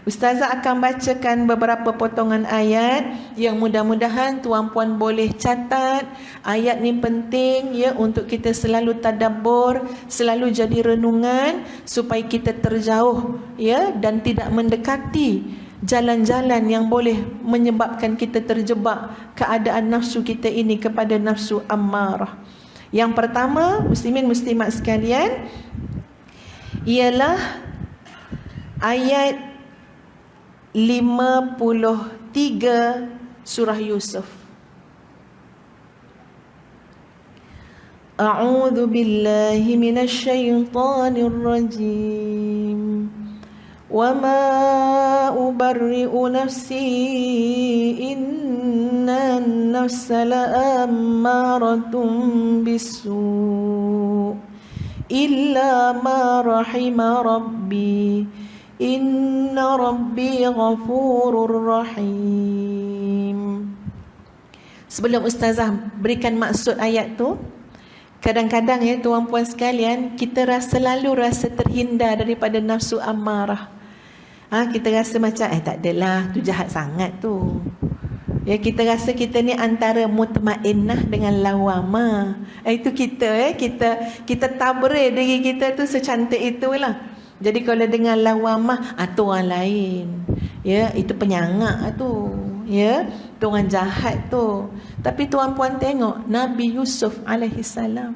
Ustazah akan bacakan beberapa potongan ayat yang mudah-mudahan tuan-puan boleh catat. Ayat ni penting ya untuk kita selalu tadabbur, selalu jadi renungan supaya kita terjauh ya dan tidak mendekati jalan-jalan yang boleh menyebabkan kita terjebak keadaan nafsu kita ini kepada nafsu ammarah. Yang pertama, muslimin muslimat sekalian, ialah ayat 53 surah Yusuf. A'udzu billahi minasy syaithanir rajim. Wa ma ubarri'u nafsi inna an-nafsa la'ammaratun bis-su' illa ma rahima rabbi inna rabbi ghafurur rahim. Sebelum ustazah berikan maksud ayat tu, kadang-kadang ya tuan-puan sekalian, kita selalu rasa terhindar daripada nafsu amarah. Kita rasa macam tak adalah, tu jahat sangat tu. Ya, kita rasa kita ni antara mutmainnah dengan lawamah. Itu kita kita tabrir diri kita tu secantik itulah. Jadi kalau dengan lawamah, tu orang lain. Ya, itu penyangak tu. Ya, tu orang jahat tu. Tapi tuan-puan tengok Nabi Yusuf alaihissalam.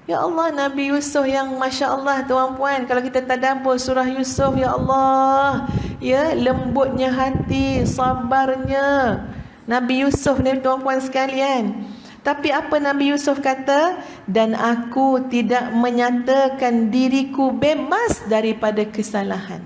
Ya Allah, Nabi Yusuf yang Masya Allah tuan-puan, kalau kita tadabbur surah Yusuf, ya Allah, ya, lembutnya hati, sabarnya Nabi Yusuf ni tuan-puan sekalian. Tapi apa Nabi Yusuf kata? Dan aku tidak menyatakan diriku bebas daripada kesalahan.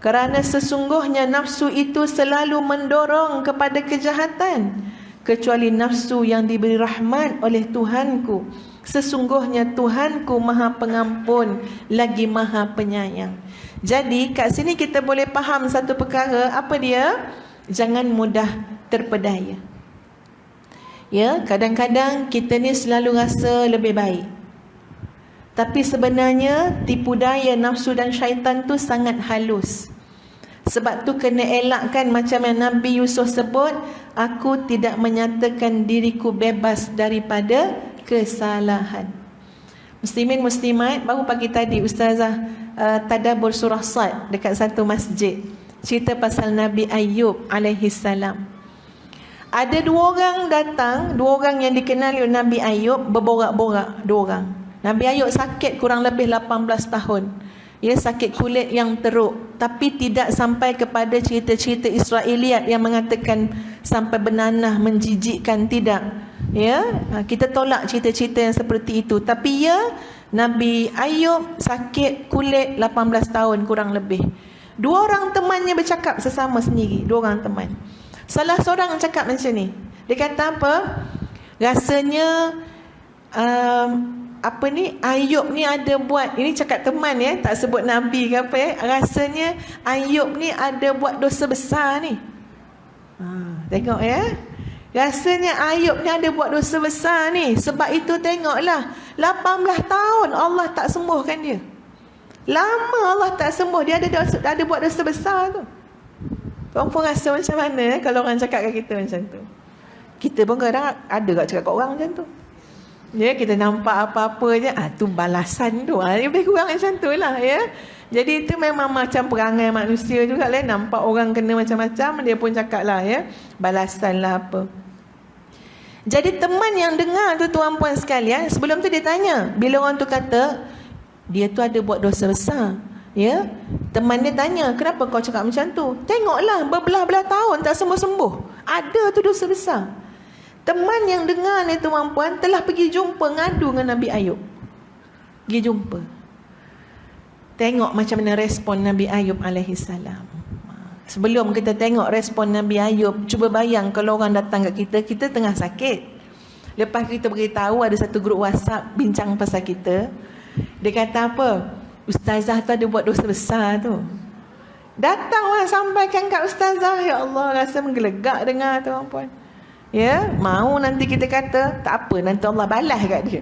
Kerana sesungguhnya nafsu itu selalu mendorong kepada kejahatan. Kecuali nafsu yang diberi rahmat oleh Tuhanku. Sesungguhnya Tuhanku Maha Pengampun lagi Maha Penyayang. Jadi kat sini kita boleh faham satu perkara. Apa dia? Jangan mudah terpedaya. Ya, kadang-kadang kita ni selalu rasa lebih baik. Tapi sebenarnya tipu daya nafsu dan syaitan tu sangat halus. Sebab tu kena elakkan macam yang Nabi Yusuf sebut, aku tidak menyatakan diriku bebas daripada kesalahan. Muslimin muslimat, baru pagi tadi ustazah tadabbur surah Sad dekat satu masjid. Cerita pasal Nabi Ayub alaihissalam. Ada dua orang datang, dua orang yang dikenali oleh Nabi Ayub, berborak-borak, dua orang. Nabi Ayub sakit kurang lebih 18 tahun. Ya, sakit kulit yang teruk. Tapi tidak sampai kepada cerita-cerita Israeliat yang mengatakan sampai bernanah, menjijikkan, tidak. Ya, kita tolak cerita-cerita yang seperti itu. Tapi ya, Nabi Ayub sakit kulit 18 tahun kurang lebih. Dua orang temannya bercakap sesama sendiri, dua orang teman. Salah seorang cakap macam ni. Dia kata apa? Rasanya Ayub ni ada buat, ini cakap teman ya, tak sebut Nabi ke apa ya. Rasanya Ayub ni ada buat dosa besar ni. Tengok ya. Rasanya Ayub ni ada buat dosa besar ni. Sebab itu tengoklah, 18 tahun Allah tak sembuhkan dia. Lama Allah tak sembuh, dia ada buat dosa besar tu. Tuan pun rasa macam mana kalau orang cakap kat kita macam tu? Kita pun kadang ada kat cakap kat orang macam tu. Ya, kita nampak apa-apa je, tu balasan tu. Lebih kurang macam tu lah ya. Jadi itu memang macam perangai manusia juga lah. Nampak orang kena macam-macam, dia pun cakap lah ya, balasan lah apa. Jadi teman yang dengar tu tuan-puan sekalian, sebelum tu dia tanya, bila orang tu kata dia tu ada buat dosa besar, ya, teman dia tanya, kenapa kau cakap macam tu? Tengoklah, berbelah-belah tahun tak sembuh-sembuh, ada tu dosa besar. Teman yang dengar ni tuan-puan telah pergi jumpa, ngadu dengan Nabi Ayub. Pergi jumpa. Tengok macam mana respon Nabi Ayub alaihissalam. Sebelum kita tengok respon Nabi Ayub, cuba bayang kalau orang datang kat kita, kita tengah sakit. Lepas kita beritahu ada satu grup WhatsApp bincang pasal kita. Dia kata apa? Ustazah tu ada buat dosa besar tu. Datang orang sampaikan kat ustazah, ya Allah, rasa menggelegak dengar tuan-puan. Ya, mau nanti kita kata tak apa, nanti Allah balas kat dia.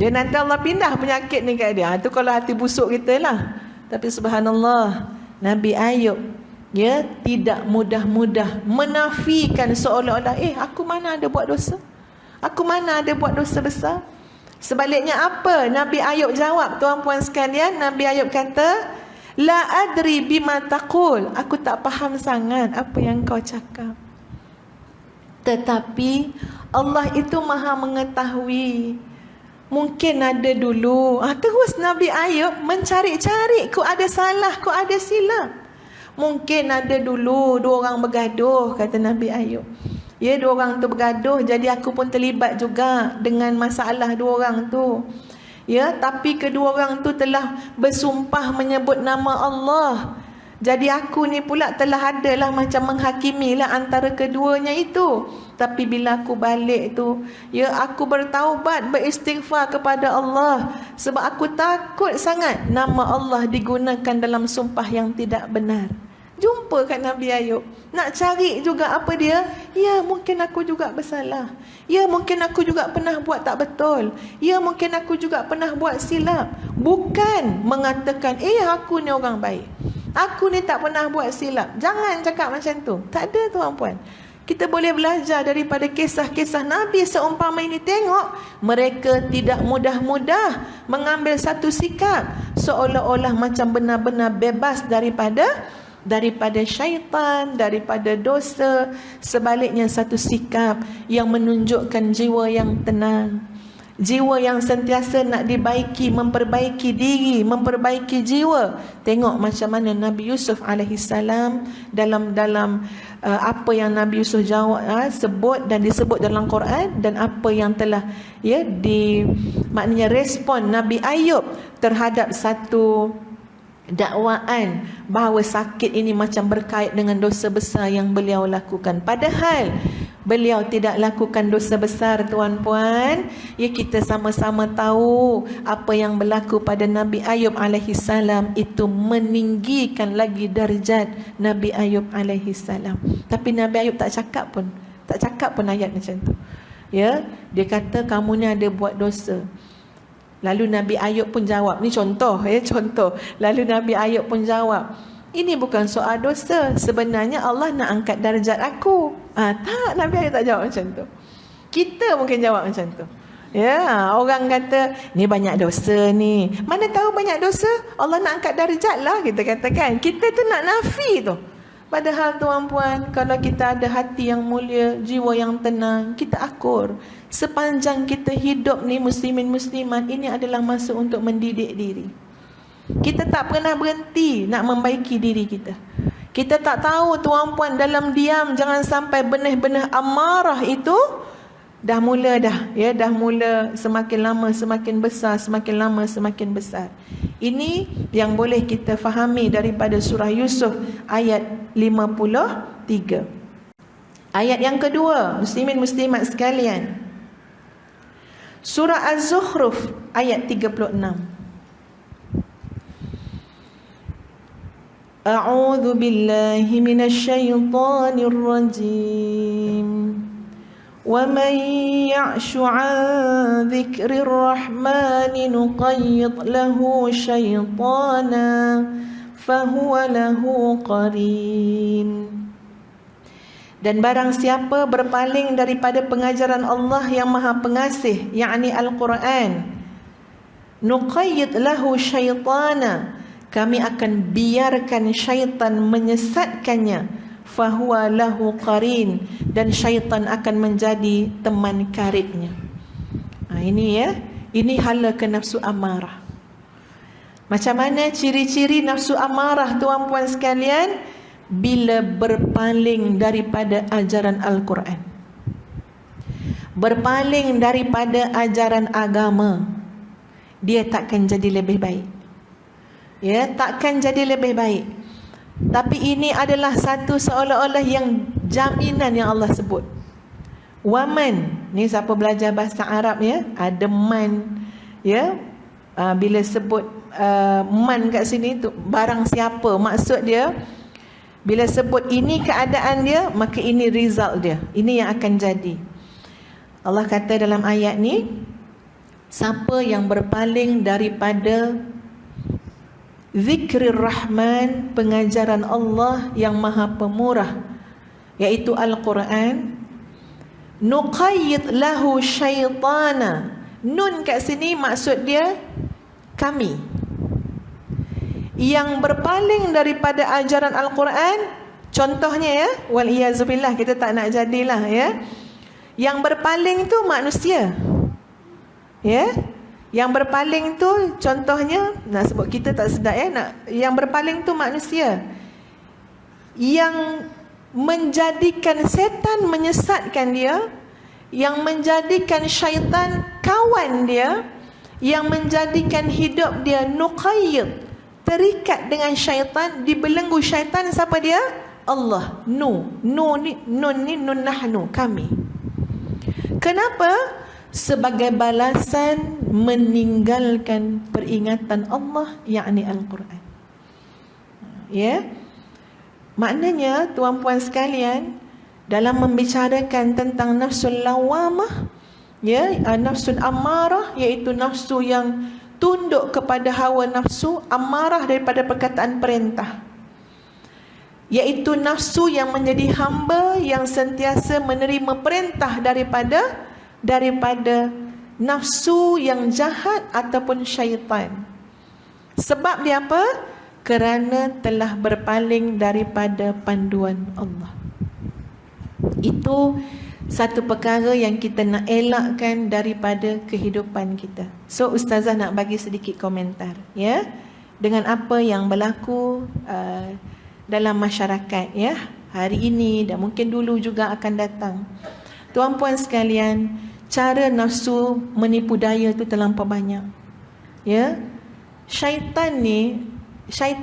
Dia nanti Allah pindah penyakit ni kat dia. Tu kalau hati busuk kita lah. Tapi subhanallah, Nabi Ayub tidak mudah-mudah menafikan seolah-olah aku mana ada buat dosa, aku mana ada buat dosa besar. Sebaliknya apa Nabi Ayub jawab, tuan-puan sekalian? Nabi Ayub kata, la adri bima taqul, aku tak faham sangat apa yang kau cakap. Tetapi Allah itu maha mengetahui. Mungkin ada dulu. Terus Nabi Ayub mencari-cari, kok ada salah, kok ada silap. Mungkin ada dulu dua orang bergaduh, kata Nabi Ayub. Dua orang tu bergaduh, jadi aku pun terlibat juga dengan masalah dua orang tu. Tapi kedua orang tu telah bersumpah menyebut nama Allah. Jadi aku ni pula telah adalah macam menghakimilah antara keduanya itu. Tapi bila aku balik tu, aku bertaubat, beristighfar kepada Allah. Sebab aku takut sangat nama Allah digunakan dalam sumpah yang tidak benar. Jumpa kat Nabi Ayub, nak cari juga apa dia. Mungkin aku juga bersalah. Mungkin aku juga pernah buat tak betul. Mungkin aku juga pernah buat silap. Bukan mengatakan, aku ni orang baik, aku ni tak pernah buat silap. Jangan cakap macam tu. Tak ada, tuan-puan. Kita boleh belajar daripada kisah-kisah Nabi seumpama ini. Tengok, mereka tidak mudah-mudah mengambil satu sikap seolah-olah macam benar-benar bebas daripada syaitan, daripada dosa. Sebaliknya satu sikap yang menunjukkan jiwa yang tenang, jiwa yang sentiasa nak dibaiki, memperbaiki diri, memperbaiki jiwa. Tengok macam mana Nabi Yusuf alaihissalam dalam apa yang Nabi Yusuf jawab, sebut dan disebut dalam Quran, dan apa yang telah maknanya respon Nabi Ayub terhadap satu dakwaan bahawa sakit ini macam berkait dengan dosa besar yang beliau lakukan. Padahal beliau tidak lakukan dosa besar, tuan-puan. Kita sama-sama tahu apa yang berlaku pada Nabi Ayub alaihissalam itu meninggikan lagi darjat Nabi Ayub alaihissalam. Tapi Nabi Ayub tak cakap pun ayat macam tu. Dia kata kamu ni ada buat dosa. Lalu Nabi Ayub pun jawab, ni contoh. Lalu Nabi Ayub pun jawab, ini bukan soal dosa, sebenarnya Allah nak angkat darjat aku. Tak, Nabi Ayub tak jawab macam tu. Kita mungkin jawab macam tu. Orang kata, ni banyak dosa ni. Mana tahu banyak dosa, Allah nak angkat darjat lah, kita katakan. Kita tu nak nafi tu. Padahal, tuan-puan, kalau kita ada hati yang mulia, jiwa yang tenang, kita akur. Sepanjang kita hidup ni, muslimin muslimat, ini adalah masa untuk mendidik diri. Kita tak pernah berhenti nak membaiki diri kita. Kita tak tahu, tuan-puan, dalam diam jangan sampai benih-benih amarah itu dah mula semakin lama semakin besar, semakin lama semakin besar. Ini yang boleh kita fahami daripada surah Yusuf ayat 53. Ayat yang kedua, muslimin muslimat sekalian, surah Az-Zukhruf ayat 36. A'udzu billahi minasyaitonir rajim. وَمَنْ يَعْشُ عَنْ ذِكْرِ الرَّحْمَنِ نُقَيِّضْ لَهُ شَيْطَانًا فَهُوَ لَهُ قَرِينٌ. Dan barang siapa berpaling daripada pengajaran Allah yang Maha Pengasih, yakni Al-Quran, nuqayyid lahu syaitana, kami akan biarkan syaitan menyesatkannya, fahuwa lahu qarin, dan syaitan akan menjadi teman karibnya. Ini hala ke nafsu amarah. Macam mana ciri-ciri nafsu amarah, tuan-puan sekalian? Bila berpaling daripada ajaran Al-Quran, berpaling daripada ajaran agama, dia takkan jadi lebih baik. Takkan jadi lebih baik. Tapi ini adalah satu seolah-olah yang jaminan yang Allah sebut. Waman, ni siapa belajar bahasa Arab ada man, bila sebut man kat sini tu barang siapa, maksud dia bila sebut ini keadaan dia, maka ini result dia, ini yang akan jadi. Allah kata dalam ayat ni, siapa yang berpaling daripada Zikrir Rahman, pengajaran Allah yang Maha Pemurah, iaitu Al-Quran. Nuqayyid lahu syaitana. Nun kat sini maksud dia kami. Yang berpaling daripada ajaran Al-Quran, contohnya ya, wal-iyazubillah, kita tak nak jadilah ya. Yang berpaling tu manusia. Ya. Yang berpaling tu contohnya, nak sebut kita tak sedap ya, yang berpaling tu manusia. Yang menjadikan setan menyesatkan dia, yang menjadikan syaitan kawan dia, yang menjadikan hidup dia nuqayyid, terikat dengan syaitan, dibelenggu syaitan. Siapa dia? Allah. Nun ni nun nahnu, kami. Kenapa? Sebagai balasan meninggalkan peringatan Allah, yakni Al-Quran. Ya. Maknanya tuan-puan sekalian, dalam membicarakan tentang nafsul lawamah, ya, nafsul amarah, iaitu nafsu yang tunduk kepada hawa nafsu, amarah daripada perkataan perintah, iaitu nafsu yang menjadi hamba yang sentiasa menerima perintah daripada nafsu yang jahat ataupun syaitan. Sebab dia apa? Kerana telah berpaling daripada panduan Allah. Itu satu perkara yang kita nak elakkan daripada kehidupan kita. So ustazah nak bagi sedikit komentar ya, dengan apa yang berlaku dalam masyarakat ya, hari ini dan mungkin dulu juga akan datang. Tuan-puan sekalian, cara nafsu menipu daya tu terlampau banyak. Ya. Syaitan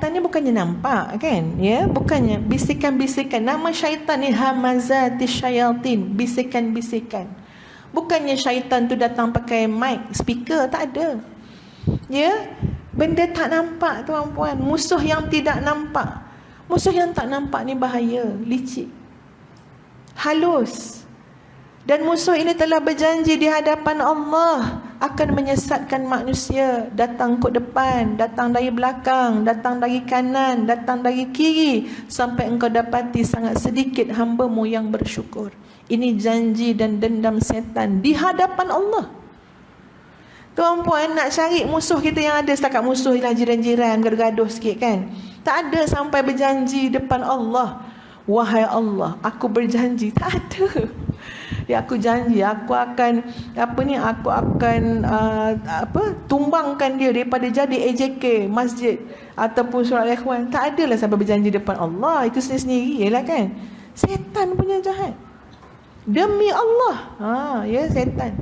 ni bukannya nampak kan? Ya, bukannya bisikan-bisikan. Nama syaitan ni hamazati syayatin, bisikan-bisikan. Bukannya syaitan tu datang pakai mic, speaker, tak ada. Ya, benda tak nampak tuan-puan, musuh yang tidak nampak. Musuh yang tak nampak ni bahaya, licik, halus. Dan musuh ini telah berjanji di hadapan Allah akan menyesatkan manusia. Datang ke depan, datang dari belakang, datang dari kanan, datang dari kiri, sampai engkau dapati sangat sedikit hamba-Mu yang bersyukur. Ini janji dan dendam setan di hadapan Allah. Tuan-puan, nak cari musuh kita yang ada setakat musuh ialah jiran-jiran, gaduh sikit kan. Tak ada sampai berjanji depan Allah. Wahai Allah, aku berjanji. Tak ada. Ya, aku janji aku akan tumbangkan dia daripada jadi AJK masjid ataupun surat ikhwan. Tak adalah sampai berjanji depan Allah. Itu sendiri ialah kan. Setan punya jahat. Demi Allah. Ya, setan.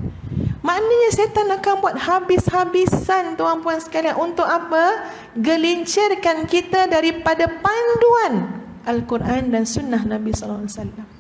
Maknanya setan akan buat habis-habisan tuan-puan sekalian. Untuk apa? Gelincirkan kita daripada panduan Al-Quran dan sunnah Nabi SAW.